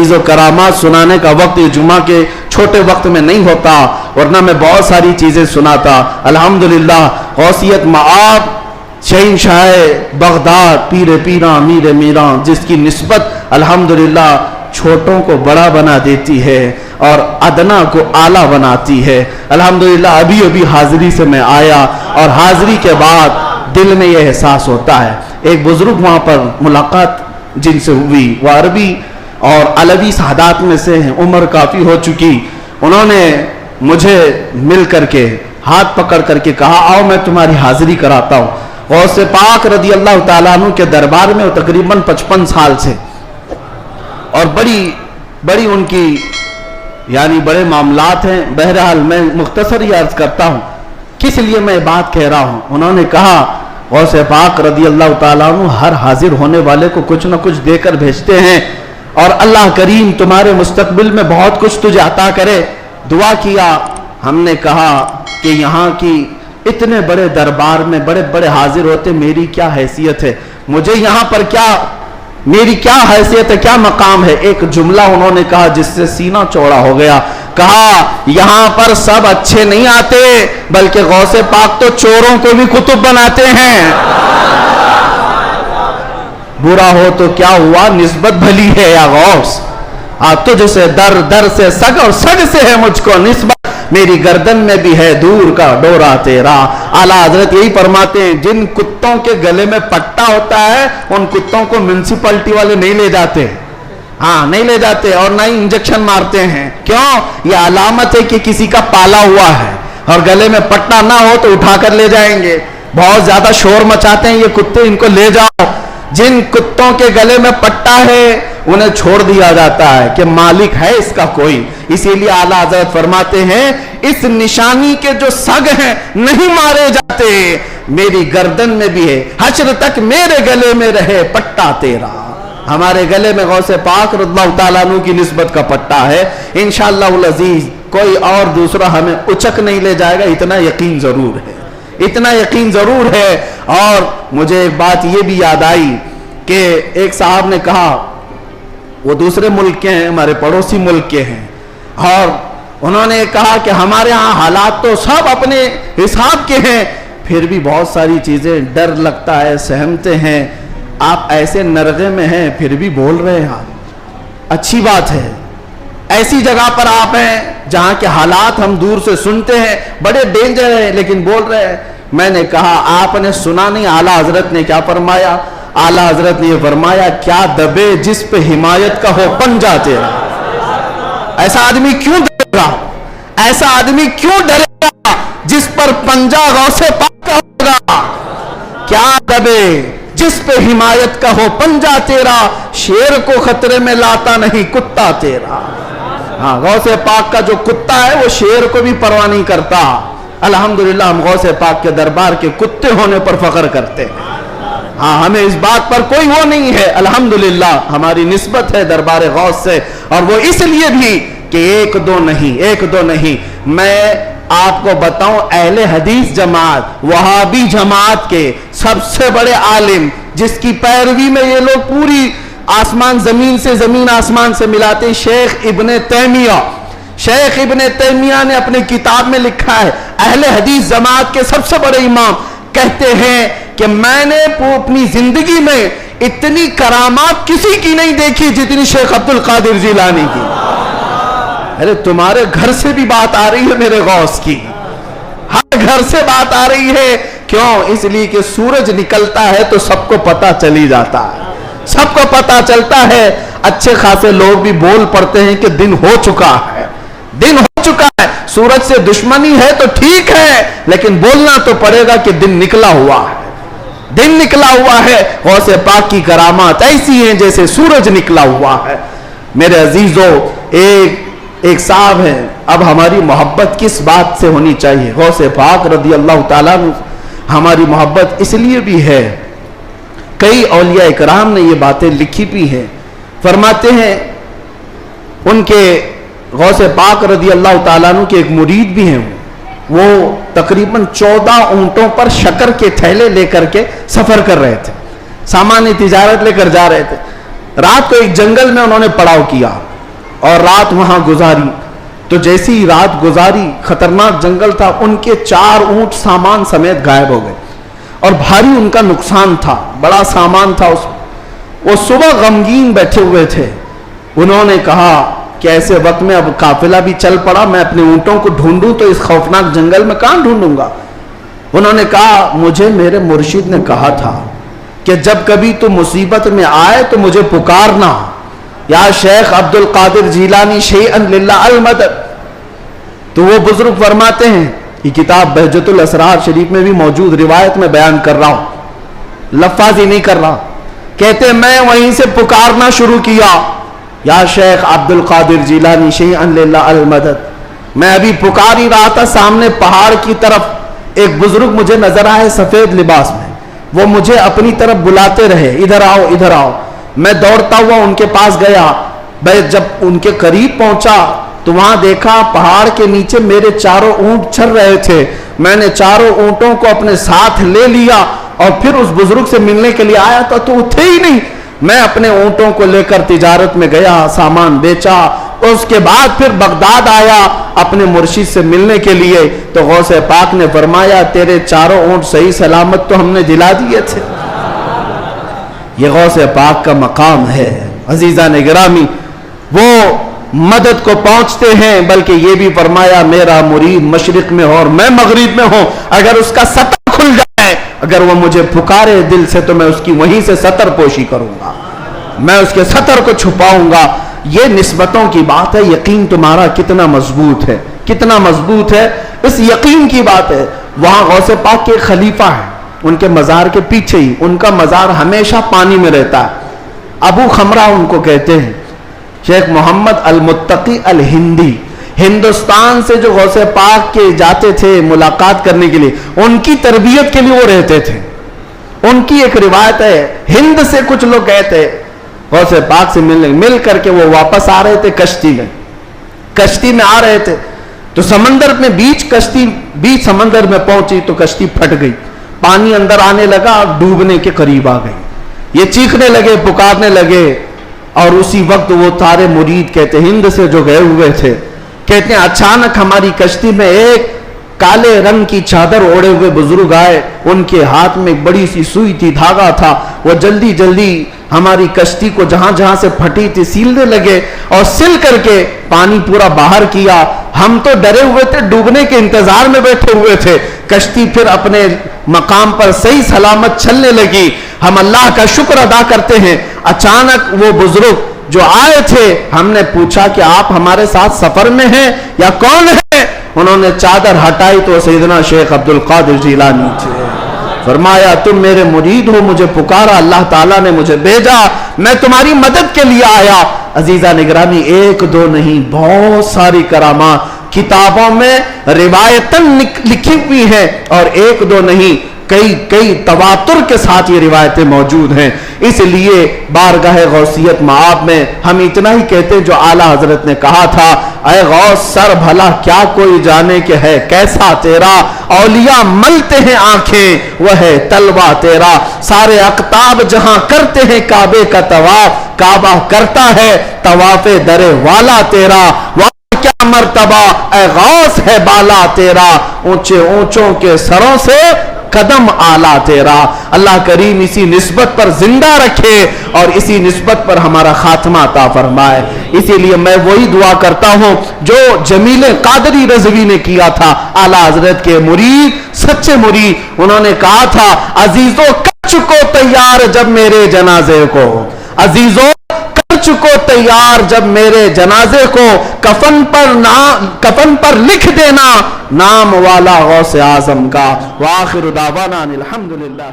अजीज़ो करामात सुनाने का वक्त ये जुमा के छोटे वक्त में नहीं होता, वरना मैं बहुत सारी चीज़ें सुनाता। अल्हम्दुलिल्लाह गौसियत मआब शहंशाह बगदाद पीर पीरा मीर मीरा, जिसकी निस्बत अल्हम्दुलिल्लाह छोटों को बड़ा बना देती है और अदना को आला बनाती है। अल्हम्दुलिल्लाह अभी अभी हाजिरी से मैं आया और हाजिरी के बाद दिल में यह एहसास होता है। एक बुजुर्ग वहाँ पर मुलाकात जिनसे हुई, वह अरबी और अलवी सादात में से हैं, उम्र काफ़ी हो चुकी। उन्होंने मुझे मिल करके हाथ पकड़ करके कहा, आओ मैं तुम्हारी हाजिरी कराता हूँ। गौसे पाक रदी अल्लाह ताला अन्हु के दरबार में वो तकरीबन 55 साल से, और बड़ी उनकी यानी बड़े मामलात हैं। बहरहाल मैं मुख्तसर ही अर्ज करता हूँ किस लिए मैं बात कह रहा हूँ। उन्होंने कहा, गौसे पाक रदी अल्लाह ताला अन्हु हर हाजिर होने वाले को कुछ न कुछ देकर भेजते हैं, और अल्लाह करीम तुम्हारे मुस्तकबिल में बहुत कुछ तुझे अता करे। दुआ किया। हमने कहा कि यहाँ की इतने बड़े दरबार में बड़े बड़े हाजिर होते, मेरी क्या हैसियत है, मुझे यहाँ पर क्या, मेरी क्या हैसियत है, क्या मकाम है। एक जुमला उन्होंने कहा जिससे सीना चौड़ा हो गया। कहा, यहाँ पर सब अच्छे नहीं आते, बल्कि गौसे पाक तो चोरों को भी कुतुब बनाते हैं। बुरा हो तो क्या हुआ, निस्बत भली है या गौस। तुझसे दर दर से सग और सग से है मुझको निस्बत, मेरी गर्दन में भी है दूर का डोरा तेरा। आला हजरत यही फरमाते हैं, जिन कुत्तों के गले में पट्टा होता है उन कुत्तों को म्युनिसिपैलिटी वाले नहीं ले जाते, हाँ नहीं ले जाते, और ना ही इंजेक्शन मारते हैं। क्यों? यह अलामत है कि किसी का पाला हुआ है, और गले में पट्टा ना हो तो उठाकर ले जाएंगे। बहुत ज्यादा शोर मचाते हैं ये कुत्ते, इनको ले जाओ। जिन कुत्तों के गले में पट्टा है उन्हें छोड़ दिया जाता है कि मालिक है इसका कोई। इसीलिए आला हज़रत फरमाते हैं, इस निशानी के जो सग हैं नहीं मारे जाते, मेरी गर्दन में भी है, हश्र तक मेरे गले में रहे पट्टा तेरा। हमारे गले में गौसे पाक रज़ियल्लाहु ताला अन्हु की निस्बत का पट्टा है। इंशाअल्लाह अज़ीज कोई और दूसरा हमें उचक नहीं ले जाएगा, इतना यकीन जरूर है, इतना यकीन जरूर है। और मुझे एक बात ये भी याद आई कि एक साहब ने कहा, वो दूसरे मुल्क के हैं, हमारे पड़ोसी मुल्क के हैं, और उन्होंने कहा कि हमारे यहाँ हालात तो सब अपने हिसाब के हैं, फिर भी बहुत सारी चीज़ें डर लगता है, सहमते हैं। आप ऐसे नरगे में हैं फिर भी बोल रहे हैं, अच्छी बात है। ऐसी जगह पर आप हैं जहाँ के हालात हम दूर से सुनते हैं, बड़े डेंजर है, लेकिन बोल रहे हैं। मैंने कहा, आपने सुना नहीं आला हजरत ने क्या फरमाया? आला हजरत ने फरमाया, क्या दबे जिस पे हिमायत का हो पंजा तेरा। ऐसा आदमी क्यों डरेगा, ऐसा आदमी क्यों डरेगा जिस पर पंजा गौसे पाक का होगा। क्या दबे जिस पे हिमायत का हो पंजा तेरा, शेर को खतरे में लाता नहीं कुत्ता तेरा। हाँ, गौसे पाक का जो कुत्ता है वो शेर को भी परवाह नहीं करता। अल्हम्दुलिल्लाह हम गौसे पाक के दरबार के कुत्ते होने पर फख्र करते हैं। हाँ, हमें इस बात पर कोई वो नहीं है, अल्हम्दुलिल्लाह हमारी निस्बत है दरबार गौस से, और वो इसलिए भी कि एक दो नहीं। मैं आपको बताऊं, अहले हदीस जमात, वहाबी जमात के सबसे बड़े आलिम, जिसकी पैरवी में ये लोग पूरी आसमान जमीन से, जमीन आसमान से मिलाते, शेख इब्ने तैमिया। शेख इब्ने तैमिया ने अपने किताब में लिखा है, अहले हदीस जमात के सबसे बड़े इमाम कहते हैं कि मैंने अपनी जिंदगी में इतनी करामात किसी की नहीं देखी जितनी शेख अब्दुल कादिर जिलानी की। अरे तुम्हारे घर से भी बात आ रही है मेरे गौस की, हर घर से बात आ रही है। क्यों? इसलिए कि सूरज निकलता है तो सबको पता चली जाता है, सबको पता चलता है। अच्छे खासे लोग भी बोल पड़ते हैं कि दिन हो चुका है, दिन हो चुका है। सूरज से दुश्मनी है तो ठीक है, लेकिन बोलना तो पड़ेगा कि दिन निकला हुआ है, दिन निकला हुआ है। गौसे पाक की करामात ऐसी हैं जैसे सूरज निकला हुआ है। मेरे अजीजों, एक साहब है, अब हमारी मोहब्बत किस बात से होनी चाहिए? गौसे पाक रदी अल्लाह ताला अन्हु हमारी मोहब्बत इसलिए भी है, कई औलिया इकराम ने ये बातें लिखी भी हैं। फरमाते हैं, उनके गौसे पाक रदी अल्लाह ताला अन्हु के एक मुरीद भी हैं, वो तकरीबन 14 ऊंटों पर शक्कर के थैले लेकर के सफर कर रहे थे, सामान्य तिजारत लेकर जा रहे थे। रात को एक जंगल में उन्होंने पड़ाव किया, اور رات وہاں گزاری. تو جیسی رات گزاری, خطرناک جنگل تھا, ان کے 4 اونٹ سامان سمیت غائب ہو گئے اور بھاری ان کا نقصان تھا, بڑا سامان تھا اس. وہ صبح غمگین بیٹھے ہوئے تھے. انہوں نے کہا کہ ایسے وقت میں اب قافلہ بھی چل پڑا, میں اپنے اونٹوں کو ڈھونڈوں تو اس خوفناک جنگل میں کہاں ڈھونڈوں گا. انہوں نے کہا مجھے میرے مرشد نے کہا تھا کہ جب کبھی تو مصیبت میں آئے تو مجھے پکارنا, یا شیخ عبد القادر جیلانی شیئا للہ المدد. تو وہ بزرگ فرماتے ہیں, یہ کتاب بہجت الاسرار شریف میں بھی موجود روایت میں بیان کر رہا ہوں, لفظ ہی نہیں کر رہا. کہتے ہیں میں وہیں سے پکارنا شروع کیا, یا شیخ عبد القادر جیلانی شیئا للہ المدد. میں ابھی پکار ہی رہا تھا, سامنے پہاڑ کی طرف ایک بزرگ مجھے نظر آئے سفید لباس میں. وہ مجھے اپنی طرف بلاتے رہے, ادھر آؤ ادھر آؤ. میں دوڑتا ہوا ان کے پاس گیا. میں جب ان کے قریب پہنچا تو وہاں دیکھا پہاڑ کے نیچے میرے 4 اونٹ چر رہے تھے. میں نے 4 اونٹوں کو اپنے ساتھ لے لیا اور پھر اس بزرگ سے ملنے کے لیے آیا تھا تو وہ تھے ہی نہیں. میں اپنے اونٹوں کو لے کر تجارت میں گیا, سامان بیچا. اس کے بعد پھر بغداد آیا اپنے مرشد سے ملنے کے لیے. تو غوث پاک نے فرمایا تیرے 4 اونٹ صحیح سلامت تو ہم نے دلا دیے تھے. یہ غوث پاک کا مقام ہے. عزیزان گرامی, وہ مدد کو پہنچتے ہیں, بلکہ یہ بھی فرمایا میرا مرید مشرق میں ہو اور میں مغرب میں ہوں, اگر اس کا سطر کھل جائے, اگر وہ مجھے پکارے دل سے تو میں اس کی وہیں سے سطر پوشی کروں گا, میں اس کے سطر کو چھپاؤں گا. یہ نسبتوں کی بات ہے. یقین تمہارا کتنا مضبوط ہے, کتنا مضبوط ہے, اس یقین کی بات ہے. وہاں غوث پاک کے خلیفہ ہیں, ان کے مزار کے پیچھے ہی, ان کا مزار ہمیشہ پانی میں رہتا ہے. ابو خمرہ ان کو کہتے ہیں. شیخ محمد المتقی الہندی, ہندوستان سے جو غوث پاک کے جاتے تھے ملاقات کرنے کے لیے, ان کی تربیت کے لیے وہ رہتے تھے. ان کی ایک روایت ہے, ہند سے کچھ لوگ گئے تھے غوث پاک سے ملنے, مل کر کے وہ واپس آ رہے تھے کشتی میں آ رہے تھے تو سمندر میں بیچ سمندر میں پہنچی تو کشتی پھٹ گئی, پانی اندر آنے لگا اور ڈوبنے کے قریب آ گئی. یہ چیخنے لگے, پکارنے لگے, اور اسی وقت وہ سارے مرید کہتے ہند سے جو گئے ہوئے تھے, کہتے ہیں اچانک ہماری کشتی میں ایک کالے رنگ کی چادر اوڑے ہوئے بزرگ آئے. ان کے ہاتھ میں ایک بڑی سی سوئی تھی, دھاگا تھا. وہ جلدی جلدی ہماری کشتی کو جہاں جہاں سے پھٹی تھی سیلنے لگے اور سل کر کے پانی پورا باہر کیا. ہم تو ڈرے ہوئے تھے, ڈوبنے کے انتظار میں بیٹھے ہوئے تھے. کشتی پھر اپنے مقام پر صحیح سلامت چلنے لگی. ہم اللہ کا شکر ادا کرتے ہیں. اچانک وہ بزرگ جو آئے تھے, ہم نے پوچھا کہ آپ ہمارے ساتھ سفر میں ہیں یا کون ہیں؟ انہوں نے چادر ہٹائی تو سیدنا شیخ عبد القادر جیلانی تھے. فرمایا تم میرے مرید ہو, مجھے پکارا, اللہ تعالیٰ نے مجھے بھیجا, میں تمہاری مدد کے لیے آیا. عزیزان گرامی, 1-2 نہیں, بہت ساری کرامات کتابوں میں روایتاً لکھی ہوئی ہیں, اور 1-2 نہیں, کئی تواتر کے ساتھ یہ روایتیں موجود ہیں. اس لیے بارگاہ غوثیت مآب میں ہم اتنا ہی کہتے ہیں جو اعلیٰ حضرت نے کہا تھا, اے غوث سر بھلا کیا کوئی جانے کہ ہے کیسا تیرا, اولیاء ملتے ہیں آنکھیں وہ ہے تلوا تیرا. سارے اقطاب جہاں کرتے ہیں کعبے کا طواف, کعبہ کرتا ہے طواف در والا تیرا. کیا مرتبہ اے غوث ہے بالا تیرا, اونچے اونچوں کے سروں سے قدم آلہ تیرا. اللہ کریم اسی نسبت پر زندہ رکھے اور اسی نسبت پر ہمارا خاتمہ عطا فرمائے. اسی لیے میں وہی دعا کرتا ہوں جو جمیل قادری رضوی نے کیا تھا, اعلیٰ حضرت کے مرید, سچے مرید. انہوں نے کہا تھا عزیزو کر چکو تیار جب میرے جنازے کو, عزیزو چکو تیار جب میرے جنازے کو, کفن پر لکھ دینا نام والا غوث اعظم کا. وآخر دعوانا الحمدللہ.